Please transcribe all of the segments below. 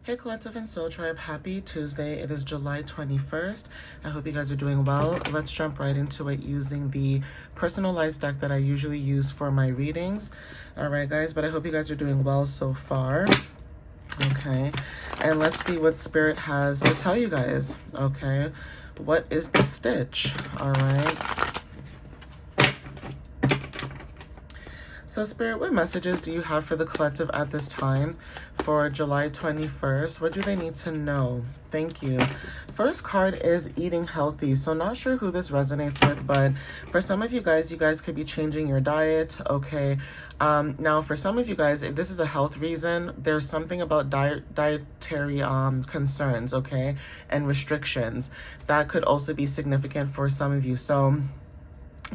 Hey Collective and Soul Tribe, happy Tuesday. It is July 21st. I hope you guys are doing well. Let's jump right into it using the personalized deck that I usually use for my readings. Alright guys, but I hope you guys are doing well so far. Okay, and let's see what Spirit has to tell you guys. Okay, what is the stitch? Alright. So Spirit, what messages do you have for the collective at this time for July 21st? What do they need to know? Thank you. First card is eating healthy. So not sure who this resonates with, but for some of you guys could be changing your diet. Okay. Now for some of you guys, if this is a health reason, there's something about dietary concerns, okay, and restrictions that could also be significant for some of you. So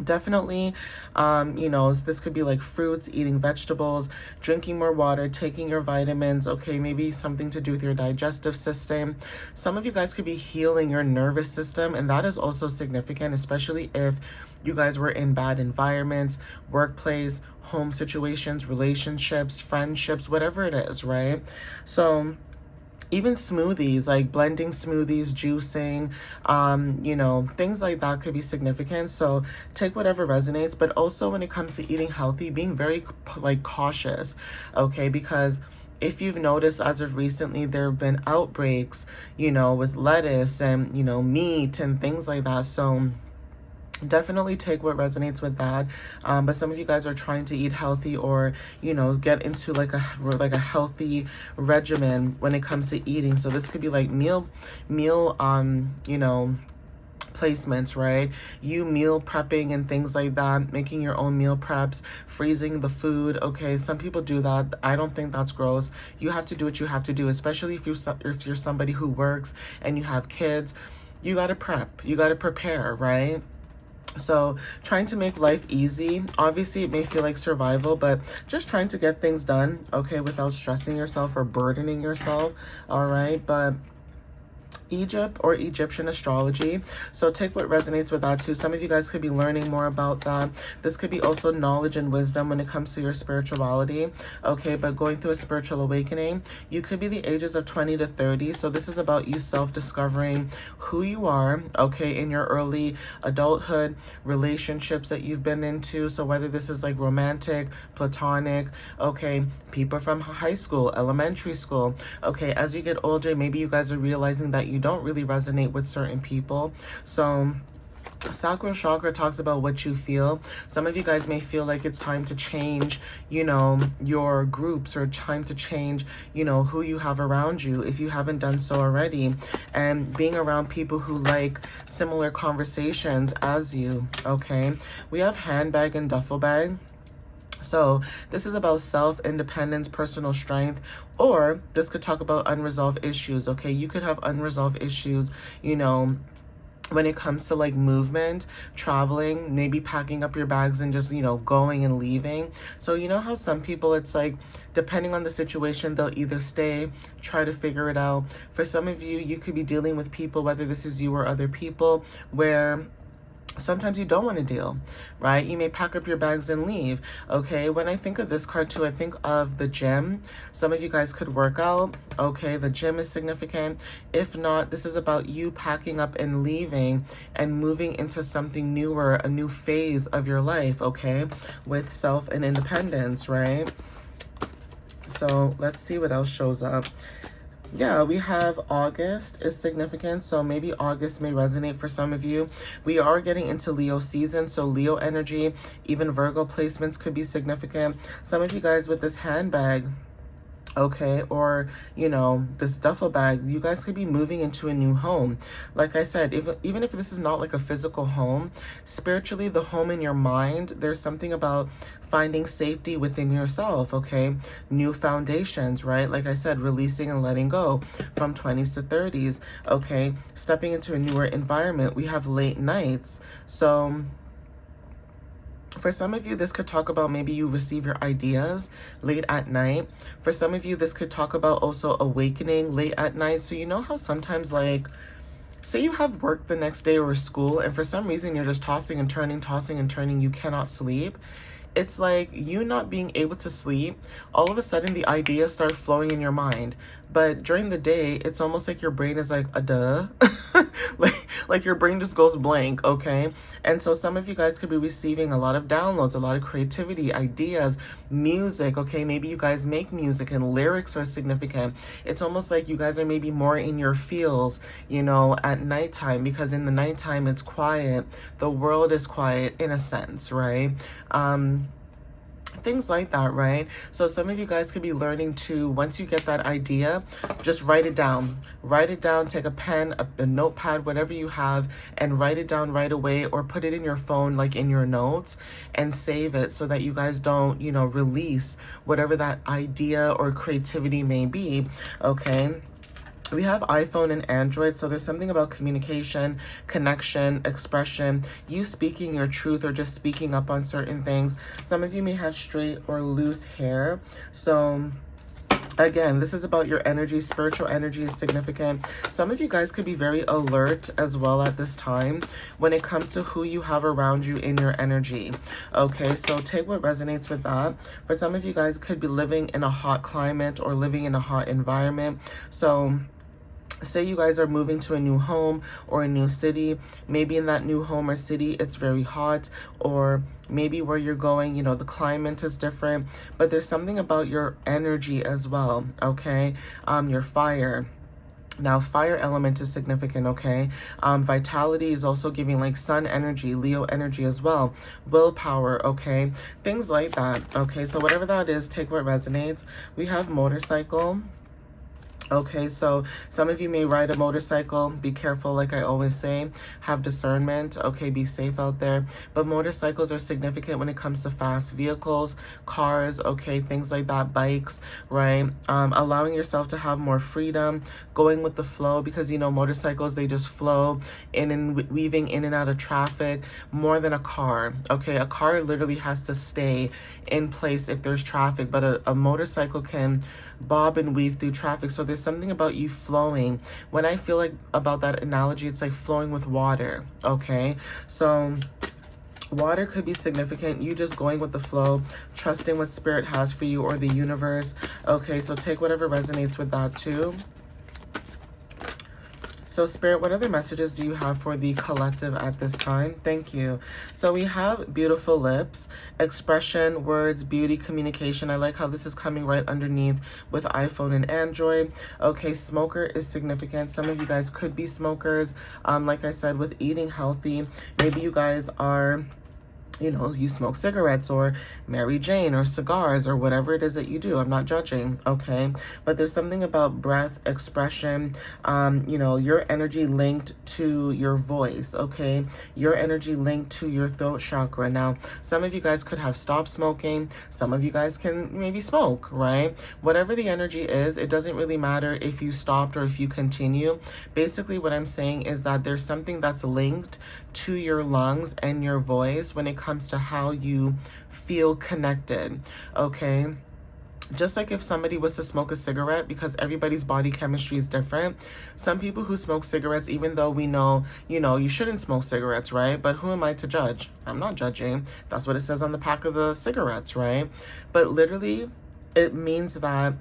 definitely, this could be like fruits, eating vegetables, drinking more water, taking your vitamins, okay, maybe something to do with your digestive system. Some of you guys could be healing your nervous system, and that is also significant, especially if you guys were in bad environments, workplace, home situations, relationships, friendships, whatever it is, right? So even smoothies, like blending smoothies, juicing, things like that could be significant. So take whatever resonates, but also when it comes to eating healthy, being very cautious, okay? Because if you've noticed as of recently, there have been outbreaks, with lettuce and, meat and things like that. So definitely take what resonates with that, but some of you guys are trying to eat healthy or get into like a healthy regimen when it comes to eating. So this could be like meal placements, right? You meal prepping and things like that, making your own meal preps, freezing the food. Okay, some people do that. I don't think that's gross. You have to do what you have to do, especially if you're somebody who works and you have kids. You got to prep, you got to prepare, right? So trying to make life easy. Obviously, it may feel like survival, but just trying to get things done, okay, without stressing yourself or burdening yourself, all right? But Egypt or Egyptian astrology. So take what resonates with that too. Some of you guys could be learning more about that. This could be also knowledge and wisdom when it comes to your spirituality. Okay, but going through a spiritual awakening, you could be the ages of 20 to 30. So this is about you self-discovering who you are, okay, in your early adulthood, relationships that you've been into. So whether this is like romantic, platonic, okay, people from high school, elementary school, okay, as you get older, maybe you guys are realizing that you don't really resonate with certain people. So Sacral chakra talks about what you feel. Some of you guys may feel like it's time to change, your groups, or time to change, who you have around you if you haven't done so already. And being around people who like similar conversations as you, okay? We have handbag and duffel bag. So this is about self-independence, personal strength, or this could talk about unresolved issues, okay? You could have unresolved issues, when it comes to like movement, traveling, maybe packing up your bags and just, going and leaving. So you know how some people, it's like, depending on the situation, they'll either stay, try to figure it out. For some of you, you could be dealing with people, whether this is you or other people, where sometimes you don't want to deal, right? You may pack up your bags and leave, okay? When I think of this card too, I think of the gym. Some of you guys could work out, okay? The gym is significant. If not, this is about you packing up and leaving and moving into something newer, a new phase of your life, okay? With self and independence, right? So let's see what else shows up. Yeah, we have August is significant, so maybe August may resonate for some of you. We are getting into Leo season, so Leo energy, even Virgo placements could be significant. Some of you guys with this handbag, okay, or this duffel bag, you guys could be moving into a new home. Like I said, even if this is not like a physical home, spiritually, the home in your mind, there's something about finding safety within yourself, okay? New foundations, right? Like I said, releasing and letting go from 20s to 30s, okay? Stepping into a newer environment. We have late nights. So for some of you, this could talk about maybe you receive your ideas late at night. For some of you, this could talk about also awakening late at night. So you know how sometimes, like, say you have work the next day or school, and for some reason you're just tossing and turning, you cannot sleep. it's like you not being able to sleep, all of a sudden the ideas start flowing in your mind. But during the day, it's almost like your brain is like a duh. like your brain just goes blank, okay? And so some of you guys could be receiving a lot of downloads, a lot of creativity, ideas, music, okay? Maybe you guys make music and lyrics are significant. It's almost like you guys are maybe more in your feels, you know, at nighttime, because in the nighttime it's quiet. The world is quiet in a sense, right? Things like that, right? So some of you guys could be learning to, once you get that idea, just write it down. Write it down, take a pen, a notepad, whatever you have, and write it down right away, or put it in your phone, like in your notes, and save it so that you guys don't, you know, release whatever that idea or creativity may be, okay? We have iPhone and Android, so there's something about communication, connection, expression, you speaking your truth or just speaking up on certain things. Some of you may have straight or loose hair. So again, this is about your energy. Spiritual energy is significant. Some of you guys could be very alert as well at this time when it comes to who you have around you in your energy. Okay, so take what resonates with that. For some of you guys could be living in a hot climate or living in a hot environment. So say you guys are moving to a new home or a new city. Maybe in that new home or city, it's very hot, or maybe where you're going, you know, the climate is different, but there's something about your energy as well, okay? Your fire. Now, fire element is significant, okay? Vitality is also giving like sun energy, Leo energy as well. Willpower, okay? Things like that, okay? So whatever that is, take what resonates. We have motorcycle. Okay, so some of you may ride a motorcycle. Be careful, like I always say. Have discernment. Okay, be safe out there. But motorcycles are significant when it comes to fast vehicles, cars, okay, things like that, bikes, right? Allowing yourself to have more freedom, going with the flow, because, you know, motorcycles, they just flow in and weaving in and out of traffic more than a car, okay? A car literally has to stay in place if there's traffic, but a motorcycle can bob and weave through traffic. So there's something about you flowing. When I feel like about that analogy, it's like flowing with water, okay? So water could be significant. You just going with the flow, trusting what spirit has for you or the universe. Okay, so take whatever resonates with that too. So Spirit, what other messages do you have for the collective at this time? Thank you. So we have beautiful lips, expression, words, beauty, communication. I like how this is coming right underneath with iPhone and Android. Okay, smoker is significant. Some of you guys could be smokers. Like I said, with eating healthy, maybe you guys are, you know, you smoke cigarettes or Mary Jane or cigars or whatever it is that you do. I'm not judging, okay? But there's something about breath, expression, you know, your energy linked to your voice, okay? Your energy linked to your throat chakra. Now, some of you guys could have stopped smoking. Some of you guys can maybe smoke, right? Whatever the energy is, it doesn't really matter if you stopped or if you continue. Basically, what I'm saying is that there's something that's linked to your lungs and your voice when it comes to how you feel connected, okay? Just like if somebody was to smoke a cigarette, because everybody's body chemistry is different. Some people who smoke cigarettes, even though we know, you know, you shouldn't smoke cigarettes, right? But who am I to judge? I'm not judging. That's what it says on the pack of the cigarettes, right? But literally, it means that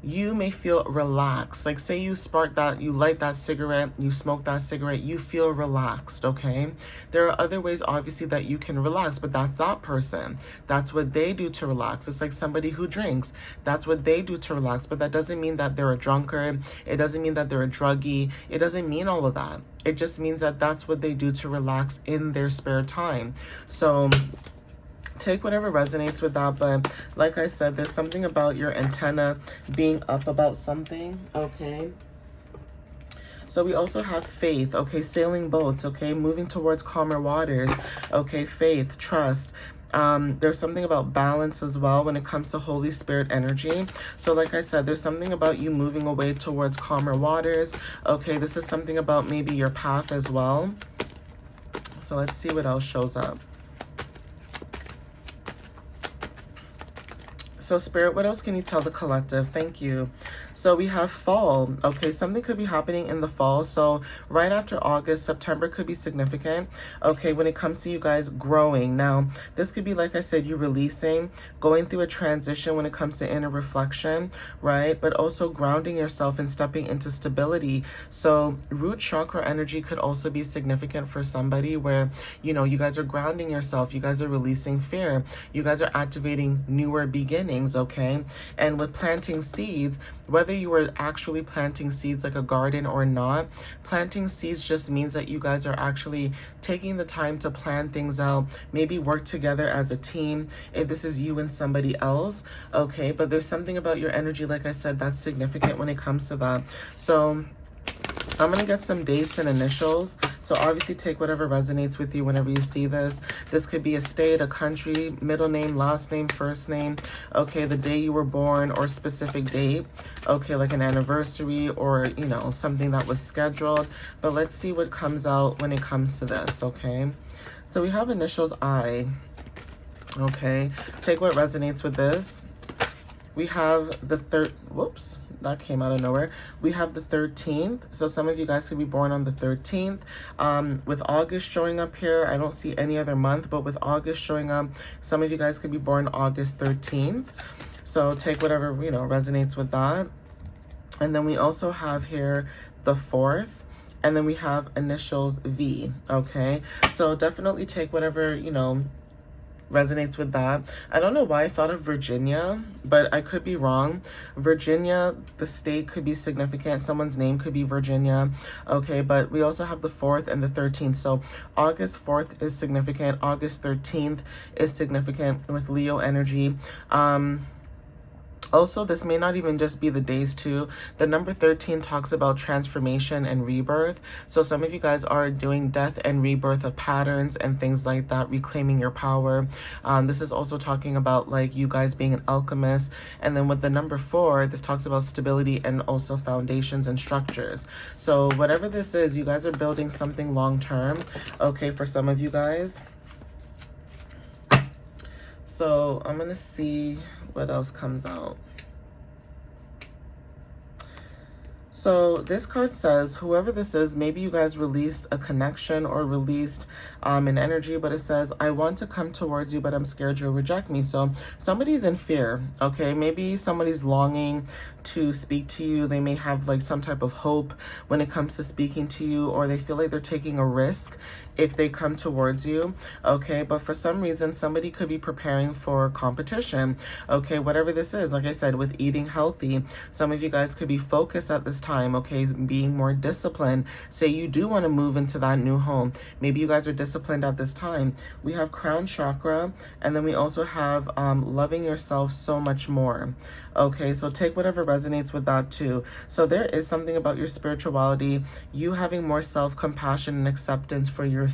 you may feel relaxed. Like say you spark that, you light that cigarette, you smoke that cigarette, you feel relaxed, okay? There are other ways obviously that you can relax, but that's that person. That's what they do to relax. It's like somebody who drinks. That's what they do to relax, but that doesn't mean that they're a drunkard. It doesn't mean that they're a druggie. It doesn't mean all of that. It just means that that's what they do to relax in their spare time. So take whatever resonates with that, but like I said, there's something about your antenna being up about something, okay? So we also have faith, okay? Sailing boats, okay? Moving towards calmer waters, okay? Faith, trust. There's something about balance as well when it comes to Holy Spirit energy. So like I said, there's something about you moving away towards calmer waters, okay? This is something about maybe your path as well. So let's see what else shows up. So Spirit, what else can you tell the collective? Thank you. So we have fall. Okay, something could be happening in the fall. So right after August, September could be significant. Okay, when it comes to you guys growing. Now, this could be, like I said, you releasing, going through a transition when it comes to inner reflection, right? But also grounding yourself and stepping into stability. So root chakra energy could also be significant for somebody where, you know, you guys are grounding yourself. You guys are releasing fear. You guys are activating newer beginnings, okay? And with planting seeds, whether you are actually planting seeds like a garden or not, planting seeds just means that you guys are actually taking the time to plan things out, maybe work together as a team if this is you and somebody else, okay? But there's something about your energy, like I said, that's significant when it comes to that. So I'm going to get some dates and initials. So obviously take whatever resonates with you whenever you see this. This could be a state, a country, middle name, last name, first name. Okay, the day you were born or specific date. Okay, like an anniversary or, you know, something that was scheduled. But let's see what comes out when it comes to this, okay? So we have initials I. Okay, take what resonates with this. We have the whoops. That came out of nowhere. We have the 13th. So some of you guys could be born on the 13th. With August showing up here, I don't see any other month, but with August showing up, some of you guys could be born August 13th. So take whatever, you know, resonates with that. And then we also have here the 4th. And then we have initials V, okay? So definitely take whatever, you know, resonates with that. I don't know why I thought of Virginia, but I could be wrong. Virginia, the state could be significant. Someone's name could be Virginia. Okay, but we also have the 4th and the 13th. So August 4th is significant. August 13th is significant with Leo energy. Also, this may not even just be the days too. The number 13 talks about transformation and rebirth. So some of you guys are doing death and rebirth of patterns and things like that, reclaiming your power. This is also talking about like you guys being an alchemist. And then with the number 4, this talks about stability and also foundations and structures. So whatever this is, you guys are building something long term. Okay, for some of you guys. So I'm going to see what else comes out. So this card says, whoever this is, maybe you guys released a connection or released an energy, but it says, I want to come towards you, but I'm scared you'll reject me. So somebody's in fear, okay? Maybe somebody's longing to speak to you. They may have like some type of hope when it comes to speaking to you, or they feel like they're taking a risk if they come towards you, okay? But for some reason, somebody could be preparing for competition, okay? Whatever this is, like I said, with eating healthy, some of you guys could be focused at this time, okay? Being more disciplined. Say you do want to move into that new home. Maybe you guys are disciplined at this time. We have crown chakra, and then we also have loving yourself so much more, okay? So take whatever resonates with that too. So there is something about your spirituality, you having more self-compassion and acceptance for yourself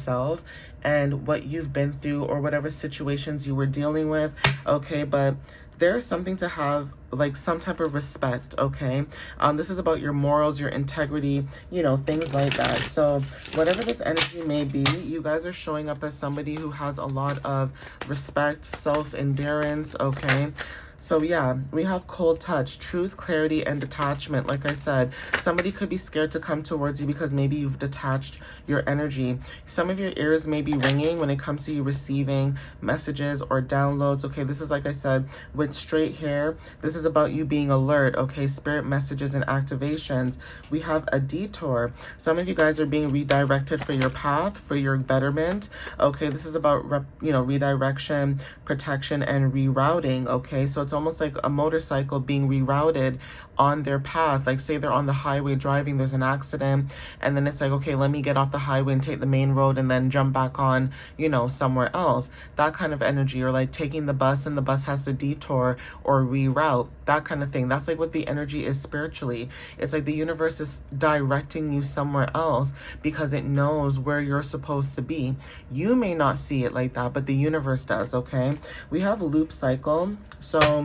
and what you've been through or whatever situations you were dealing with, okay? But there's something to have like some type of respect, okay? This is about your morals, your integrity, you know, things like that. So whatever this energy may be, you guys are showing up as somebody who has a lot of respect, self-endurance, okay? So yeah, we have cold touch, truth, clarity, and detachment. Like I said, somebody could be scared to come towards you because maybe you've detached your energy. Some of your ears may be ringing when it comes to you receiving messages or downloads. Okay, this is, like I said, with straight hair. This is about you being alert, okay? Spirit messages and activations. We have a detour. Some of you guys are being redirected for your path, for your betterment. Okay, this is about, redirection, protection, and rerouting, okay? So it's almost like a motorcycle being rerouted on their path. Like say they're on the highway driving, there's an accident, and then it's like, okay, let me get off the highway and take the main road and then jump back on, you know, somewhere else. That kind of energy. Or like taking the bus and the bus has to detour or reroute, that kind of thing. That's like what the energy is spiritually. It's like the universe is directing you somewhere else because it knows where you're supposed to be. You may not see it like that, but the universe does, okay? We have loop cycle. So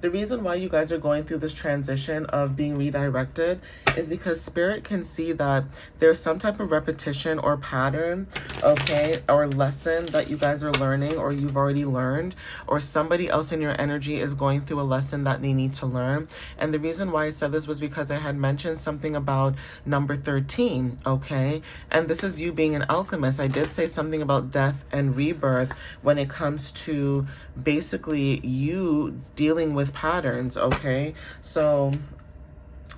The reason why you guys are going through this transition of being redirected is because Spirit can see that there's some type of repetition or pattern, okay, or lesson that you guys are learning or you've already learned, or somebody else in your energy is going through a lesson that they need to learn. And the reason why I said this was because I had mentioned something about number 13, okay? And this is you being an alchemist. I did say something about death and rebirth when it comes to basically you dealing with patterns, okay? So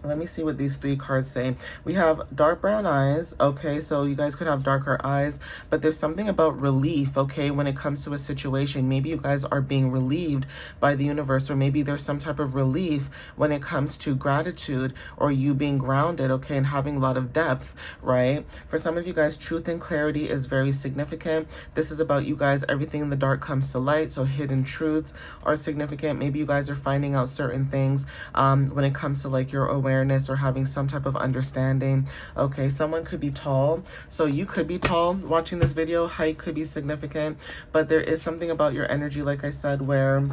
let me see what these 3 cards say. We have dark brown eyes, okay? So you guys could have darker eyes, but there's something about relief, okay, when it comes to a situation. Maybe you guys are being relieved by the universe, or maybe there's some type of relief when it comes to gratitude or you being grounded, okay, and having a lot of depth, right? For some of you guys, truth and clarity is very significant. This is about you guys, everything in the dark comes to light, so hidden truths are significant. Maybe you guys are finding out certain things when it comes to like your awareness or having some type of understanding. Okay, someone could be tall, so you could be tall watching this video. Height could be significant, but there is something about your energy, like I said, where,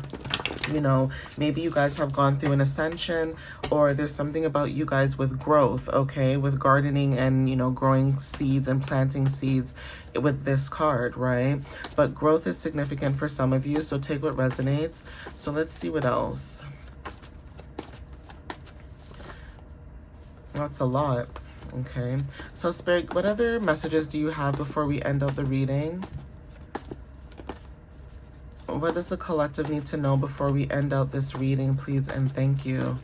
you know, maybe you guys have gone through an ascension, or there's something about you guys with growth, okay, with gardening and, you know, growing seeds and planting seeds with this card, right? But growth is significant for some of you, so take what resonates. So let's see what else. That's a lot. Okay. So Spirit, what other messages do you have before we end out the reading? What does the collective need to know before we end out this reading, please and thank you?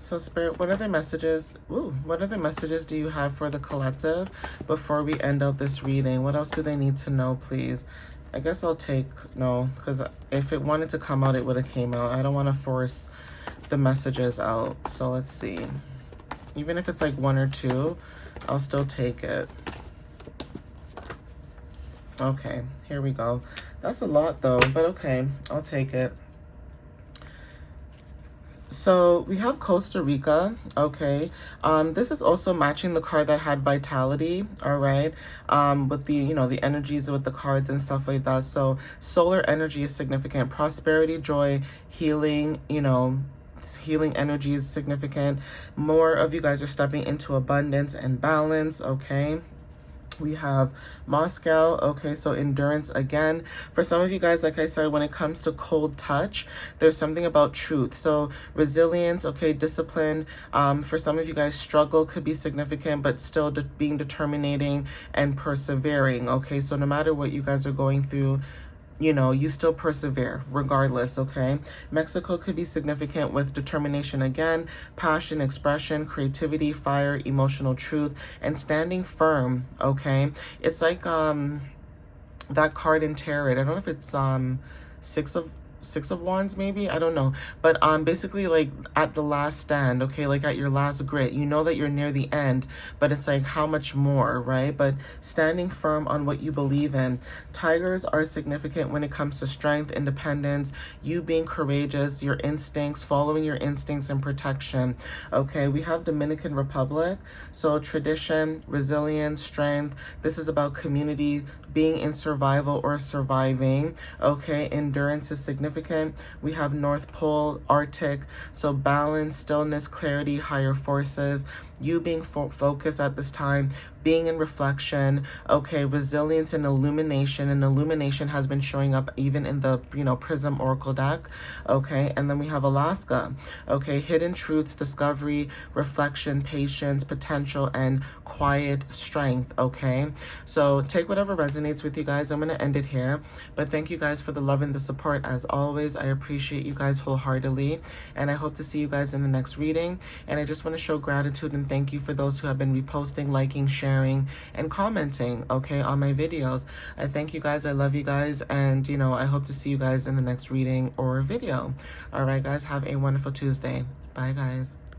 So Spirit, what other messages, what other messages do you have for the collective before we end out this reading? What else do they need to know, please? I guess I'll take no, because if it wanted to come out, it would have came out. I don't want to force the messages out. So let's see. Even if it's like 1 or 2, I'll still take it. Okay, here we go. That's a lot though, but okay, I'll take it. So we have Costa Rica, okay. This is also matching the card that had vitality, all right, with the, you know, the energies with the cards and stuff like that. So solar energy is significant. Prosperity, joy, healing, you know, healing energy is significant. More of you guys are stepping into abundance and balance, okay. We have Moscow, okay, so endurance again. For some of you guys, like I said, when it comes to cold touch, there's something about truth. So resilience, okay, discipline. For some of you guys, struggle could be significant, but still being determining and persevering, okay? So no matter what you guys are going through, you know, you still persevere regardless, okay? Mexico could be significant with determination again, passion, expression, creativity, fire, emotional truth, and standing firm, okay? It's like that card in tarot. I don't know if it's six of wands maybe, I don't know, but basically like at the last stand, okay, like at your last grit, you know that you're near the end, but it's like how much more, right? But standing firm on what you believe in. Tigers are significant when it comes to strength, independence, you being courageous, your instincts, following your instincts, and protection. Okay, we have Dominican Republic, so tradition, resilience, strength. This is about community, being in survival or surviving, okay? Endurance is significant. We have North Pole, Arctic, so balance, stillness, clarity, higher forces, you being focused at this time, being in reflection, okay, resilience and illumination. And illumination has been showing up even in the, you know, Prism Oracle deck, okay? And then we have Alaska, okay, hidden truths, discovery, reflection, patience, potential, and quiet strength, okay? So take whatever resonates with you guys. I'm going to end it here, but thank you guys for the love and the support as always. I appreciate you guys wholeheartedly, and I hope to see you guys in the next reading. And I just want to show gratitude and thank you for those who have been reposting, liking, sharing, and commenting, okay, on my videos. I thank you guys. I love you guys. And, you know, I hope to see you guys in the next reading or video. All right, guys, have a wonderful Tuesday. Bye, guys.